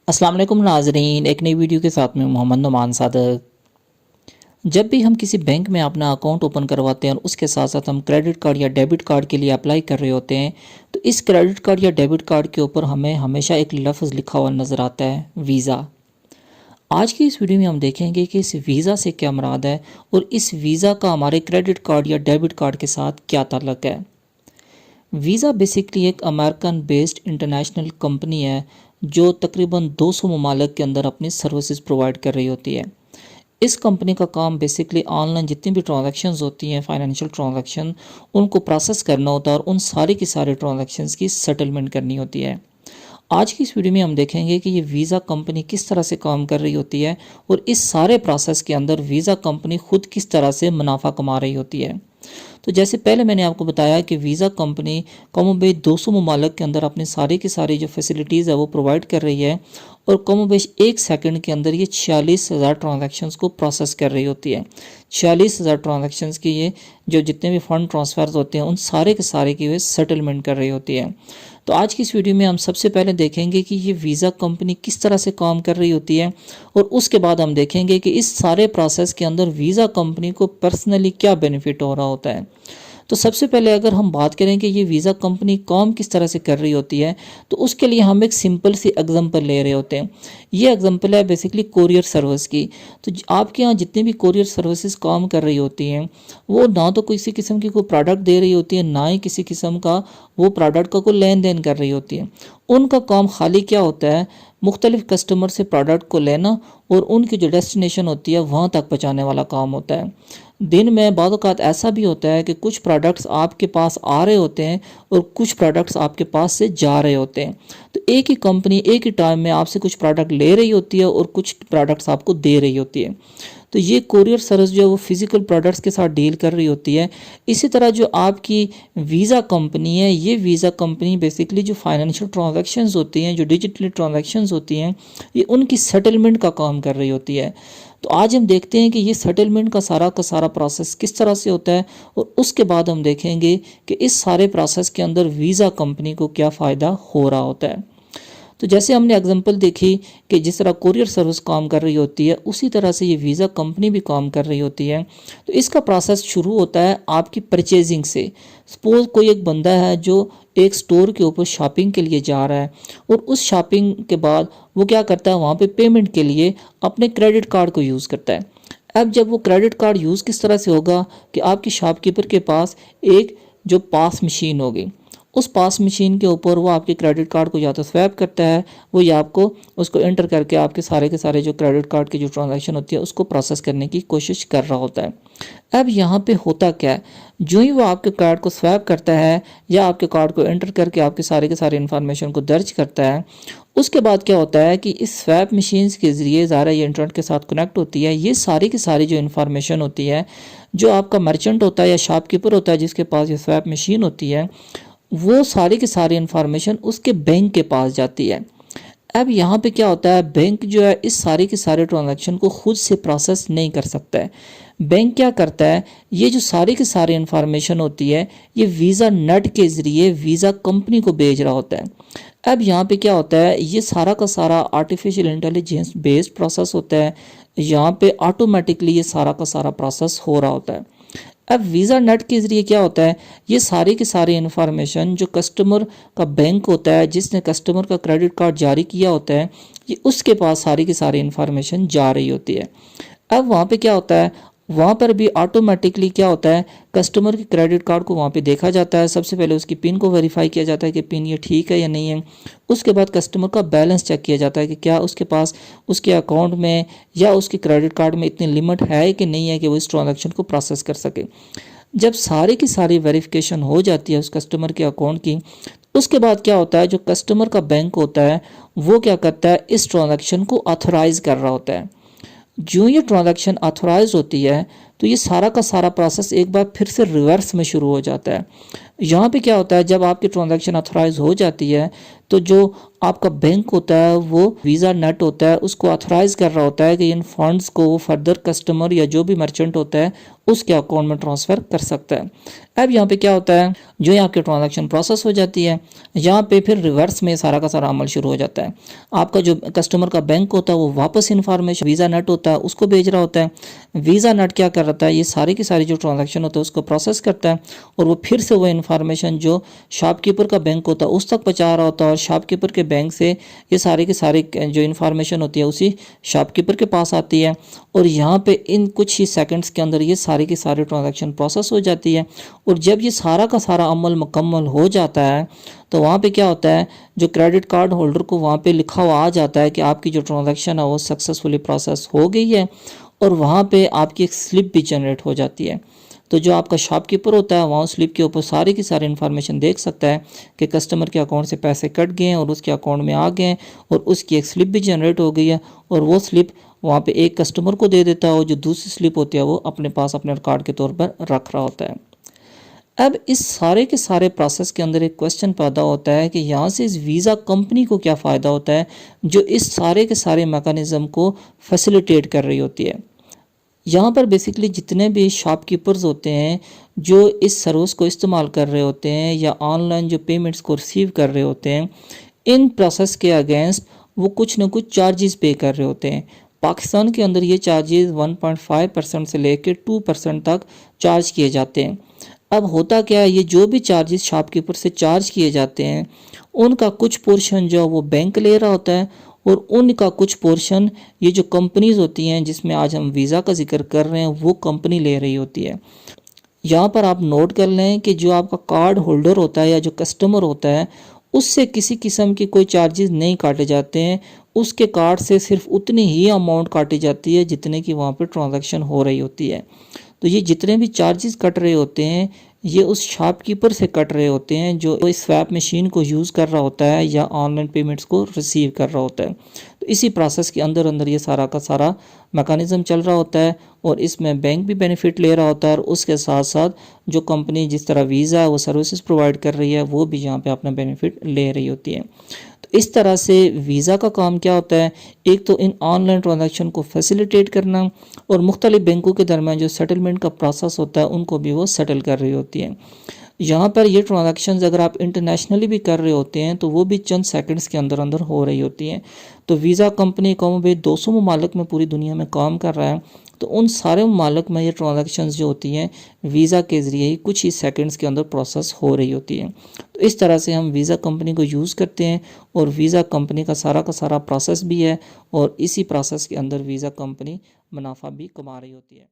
अस्सलाम वालेकुम नाजरीन, एक नई वीडियो के साथ में मोहम्मद नुमान सादक। जब भी हम किसी बैंक में अपना अकाउंट ओपन करवाते हैं और उसके साथ साथ हम क्रेडिट कार्ड या डेबिट कार्ड के लिए अप्लाई कर रहे होते हैं, तो इस क्रेडिट कार्ड या डेबिट कार्ड के ऊपर हमें हमेशा एक लफ्ज़ लिखा हुआ नज़र आता है, वीज़ा। आज की इस वीडियो में हम देखेंगे कि इस वीज़ा से क्या मुराद है और इस वीज़ा का हमारे क्रेडिट कार्ड या डेबिट कार्ड के साथ क्या ताल्लुक़ है। वीज़ा बेसिकली एक अमेरिकन बेस्ड इंटरनेशनल कंपनी है जो तकरीबन 200 ममालिक के अंदर अपनी सर्विसेज प्रोवाइड कर रही होती है। इस कंपनी का काम बेसिकली ऑनलाइन जितनी भी ट्रांजैक्शंस होती हैं, फाइनेंशियल ट्रांजैक्शन, उनको प्रोसेस करना होता है और उन सारी की सारी ट्रांजैक्शंस की सेटलमेंट करनी होती है। आज की इस वीडियो में हम देखेंगे कि ये वीज़ा कंपनी किस तरह से काम कर रही होती है और इस सारे प्रोसेस के अंदर वीज़ा कंपनी खुद किस तरह से मुनाफा कमा रही होती है। तो जैसे पहले मैंने आपको बताया कि वीज़ा कंपनी कमोबेश 200 ममालिक के अंदर अपनी सारी की सारी जो फैसिलिटीज़ है वो प्रोवाइड कर रही है और कमोबेश 1 सेकंड के अंदर ये 46,000 ट्रांजैक्शंस को प्रोसेस कर रही होती है। 46,000 ट्रांजैक्शंस की ये जो जितने भी फ़ंड ट्रांसफ़र्स होते हैं उन सारे के सारे की वे सेटलमेंट कर रही होती है। तो आज की इस वीडियो में हम सबसे पहले देखेंगे कि ये वीज़ा कंपनी किस तरह से काम कर रही होती है और उसके बाद हम देखेंगे कि इस सारे प्रोसेस के अंदर वीज़ा कंपनी को पर्सनली क्या बेनिफिट हो रहा होता है। तो सबसे पहले अगर हम बात करें कि ये वीज़ा कंपनी काम किस तरह से कर रही होती है, तो उसके लिए हम एक सिंपल सी एग्जांपल ले रहे होते हैं। ये एग्जांपल है बेसिकली कोरियर सर्विस की। तो आपके यहाँ जितनी भी कोरियर सर्विसेज काम कर रही होती हैं, वो ना तो किसी किस्म की कोई प्रोडक्ट दे रही होती है, ना ही किसी किस्म का वो प्रोडक्ट का कोई लेन देन कर रही होती है। उनका काम खाली क्या होता है, मुख्तलिफ कस्टमर से प्रोडक्ट को लेना और उनकी जो डेस्टिनेशन होती है वहाँ तक पहुँचाने वाला काम होता है। दिन में बाद औक़ात ऐसा भी होता है कि कुछ प्रोडक्ट्स आपके पास आ रहे होते हैं और कुछ प्रोडक्ट्स आपके पास से जा रहे होते हैं। तो एक ही कंपनी एक ही टाइम में आपसे कुछ प्रोडक्ट ले रही होती है और कुछ प्रोडक्ट्स आपको दे रही होती है। तो ये कोरियर सर्विस जो है वो फिज़िकल प्रोडक्ट्स के साथ डील कर रही होती है। इसी तरह जो आपकी वीज़ा कंपनी है, ये वीज़ा कंपनी बेसिकली जो फाइनेंशियल ट्रांजैक्शंस होती हैं, जो डिजिटली ट्रांजैक्शंस होती हैं, ये उनकी सेटलमेंट का काम कर रही होती है। तो आज हम देखते हैं कि ये सेटलमेंट का सारा प्रोसेस किस तरह से होता है और उसके बाद हम देखेंगे कि इस सारे प्रोसेस के अंदर वीज़ा कंपनी को क्या फ़ायदा हो रहा होता है। तो जैसे हमने एग्जांपल देखी कि जिस तरह कोरियर सर्विस काम कर रही होती है, उसी तरह से ये वीज़ा कंपनी भी काम कर रही होती है। तो इसका प्रोसेस शुरू होता है आपकी परचेजिंग से। सपोज़ कोई एक बंदा है जो एक स्टोर के ऊपर शॉपिंग के लिए जा रहा है और उस शॉपिंग के बाद वो क्या करता है, वहाँ पे पेमेंट के लिए अपने क्रेडिट कार्ड को यूज़ करता है। अब जब वो क्रेडिट कार्ड यूज़ किस तरह से होगा कि आपकी शॉपकीपर के पास एक जो पास मशीन होगी, उस पास मशीन के ऊपर वो आपके क्रेडिट कार्ड को या तो स्वैप करता है, वो या आपको उसको एंटर करके आपके सारे के सारे जो क्रेडिट कार्ड की जो ट्रांजैक्शन होती है उसको प्रोसेस करने की कोशिश कर रहा होता है। अब यहाँ पे होता क्या है, जो ही वो आपके कार्ड को स्वैप करता है या आपके कार्ड को एंटर करके आपके सारे के सारे इन्फॉर्मेशन को दर्ज करता है, उसके बाद क्या होता है कि इस स्वैप मशीन्स के ज़रिए ज़ारा ये इंटरनेट के साथ कनेक्ट होती है। ये सारी की सारी जो इन्फॉर्मेशन होती है, जो आपका मर्चेंट होता है या शॉपकीपर होता है जिसके पास ये स्वैप मशीन होती है, वो सारी की सारी इन्फॉर्मेशन उसके बैंक के पास जाती है। अब यहाँ पे क्या होता है, बैंक जो है इस सारे के सारे ट्रांजैक्शन को खुद से प्रोसेस नहीं कर सकता है। बैंक क्या करता है, ये जो सारी की सारी इन्फॉर्मेशन होती है ये वीज़ा नेट के ज़रिए वीज़ा कंपनी को भेज रहा होता है। अब यहाँ पे क्या होता है, ये सारा का सारा आर्टिफिशियल इंटेलिजेंस बेस्ड प्रोसेस होता है। यहाँ पे ऑटोमेटिकली ये सारा का सारा प्रोसेस हो रहा होता है। अब वीज़ा नेट के ज़रिए क्या होता है, ये सारी की सारी इन्फॉर्मेशन जो कस्टमर का बैंक होता है जिसने कस्टमर का क्रेडिट कार्ड जारी किया होता है, ये उसके पास सारी की सारी इन्फॉर्मेशन जा रही होती है। अब वहाँ पे क्या होता है, वहाँ पर भी ऑटोमेटिकली क्या होता है, कस्टमर के क्रेडिट कार्ड को वहाँ पे देखा जाता है। सबसे पहले उसकी पिन को वेरीफाई किया जाता है कि पिन ये ठीक है या नहीं है। उसके बाद कस्टमर का बैलेंस चेक किया जाता है कि क्या उसके पास उसके अकाउंट में या उसके क्रेडिट कार्ड में इतनी लिमिट है कि नहीं है कि वो इस ट्रांजैक्शन को प्रोसेस कर सके। जब सारी की सारी वेरिफिकेशन हो जाती है उस कस्टमर के अकाउंट की, उसके बाद क्या होता है, जो कस्टमर का बैंक होता है वो क्या करता है, इस ट्रांजैक्शन को ऑथराइज़ कर रहा होता है। जो ये ट्रांजैक्शन ऑथराइज होती है तो ये सारा का सारा प्रोसेस एक बार फिर से रिवर्स में शुरू हो जाता है। यहाँ पे क्या होता है, जब आपकी ट्रांजैक्शन ऑथराइज हो जाती है तो जो आपका बैंक होता है वो वीज़ा नेट होता है, उसको ऑथराइज कर रहा होता है कि इन फंड्स को वो फर्दर कस्टमर या जो भी मर्चेंट होता है उसके अकाउंट में ट्रांसफ़र कर सकता है। अब यहाँ पे क्या होता है, जो यहाँ आपकी ट्रांजैक्शन प्रोसेस हो जाती है, यहाँ पे फिर रिवर्स में सारा का सारा अमल शुरू हो जाता है। आपका जो कस्टमर का बैंक होता है वो वापस इन्फॉर्मेशन वीज़ा नेट होता है उसको भेज रहा होता है। वीज़ा नेट क्या कर रहा है, ये सारी की सारी जो ट्रांजैक्शन होता है उसको प्रोसेस करता है और वो फिर से वो इन्फॉर्मेशन जो शॉपकीपर का बैंक होता है उस तक पहुँचा रहा होता है और शॉपकीपर के बैंक से ये सारे के सारे जो इन्फॉर्मेशन होती है उसी शॉपकीपर के पास आती है और यहाँ पे इन कुछ ही सेकंड्स के अंदर ये सारी की सारी ट्रांजैक्शन प्रोसेस हो जाती है। और जब ये सारा का सारा अमल मुकम्मल हो जाता है तो वहाँ पे क्या होता है, जो क्रेडिट कार्ड होल्डर को वहाँ पे लिखा हुआ आ जाता है कि आपकी जो ट्रांजैक्शन है वो सक्सेसफुली प्रोसेस हो गई है और वहाँ पे आपकी एक स्लिप भी जनरेट हो जाती है। तो जो आपका शॉपकीपर होता है वहाँ स्लिप के ऊपर सारी की सारी इन्फॉर्मेशन देख सकता है कि कस्टमर के अकाउंट से पैसे कट गए हैं और उसके अकाउंट में आ गए हैं और उसकी एक स्लिप भी जनरेट हो गई है और वो स्लिप वहाँ पे एक कस्टमर को दे देता है और जो दूसरी स्लिप होती है वो अपने पास अपने रिकॉर्ड के तौर पर रख रहा होता है। अब इस सारे के सारे प्रोसेस के अंदर एक क्वेश्चन पैदा होता है कि यहाँ से इस वीज़ा कंपनी को क्या फ़ायदा होता है जो इस सारे के सारे मैकेनिज़्म को फैसिलिटेट कर रही होती है। यहाँ पर बेसिकली जितने भी शॉपकीपर्स होते हैं जो इस सर्विस को इस्तेमाल कर रहे होते हैं या ऑनलाइन जो पेमेंट्स को रिसीव कर रहे होते हैं, इन प्रोसेस के अगेंस्ट वो कुछ ना कुछ चार्जेस पे कर रहे होते हैं। पाकिस्तान के अंदर ये चार्जेस 1.5% से लेकर 2% तक चार्ज किए जाते हैं। अब होता क्या है, ये जो भी चार्जेस शॉपकीपर से चार्ज किए जाते हैं उनका कुछ पोर्शन जो वो बैंक ले रहा होता है और उनका कुछ पोर्शन ये जो कंपनीज होती हैं जिसमें आज हम वीज़ा का जिक्र कर रहे हैं वो कंपनी ले रही होती है। यहाँ पर आप नोट कर लें कि जो आपका कार्ड होल्डर होता है या जो कस्टमर होता है उससे किसी किस्म की कोई चार्जेस नहीं काटे जाते हैं। उसके कार्ड से सिर्फ उतनी ही अमाउंट काटी जाती है जितने की वहाँ पर ट्रांजैक्शन हो रही होती है। तो ये जितने भी चार्जेस कट रहे होते हैं ये उस शॉपकीपर से कट रहे होते हैं जो इस स्वैप मशीन को यूज़ कर रहा होता है या ऑनलाइन पेमेंट्स को रिसीव कर रहा होता है। तो इसी प्रोसेस के अंदर अंदर ये सारा का सारा मैकेनिज़्म चल रहा होता है और इसमें बैंक भी बेनिफिट ले रहा होता है और उसके साथ साथ जो कंपनी जिस तरह वीज़ा है वो सर्विसेज प्रोवाइड कर रही है वो भी यहाँ पे अपना बेनिफिट ले रही होती है। तो इस तरह से वीज़ा का काम क्या होता है, एक तो इन ऑनलाइन ट्रांजैक्शन को फैसिलिटेट करना और मुख्तलिफ बैंकों के दरमियान जो सेटलमेंट का प्रोसेस होता है उनको भी वो सेटल कर रही होती है। यहाँ पर ये ट्रांजैक्शंस अगर आप इंटरनेशनली भी कर रहे होते हैं तो वो भी चंद सेकंड्स के अंदर अंदर हो रही होती हैं। तो वीज़ा कंपनी कम भाई 200 ममालिक में पूरी दुनिया में काम कर रहा है तो उन सारे ममालिक में ये ट्रांजैक्शंस जो होती हैं वीज़ा के ज़रिए ही कुछ ही सेकंड्स के अंदर प्रोसेस हो रही होती है। तो इस तरह से हम वीज़ा कंपनी को यूज़ करते हैं और वीज़ा कंपनी का सारा प्रोसेस भी है और इसी प्रोसेस के अंदर वीज़ा कंपनी मुनाफा भी कमा रही होती है।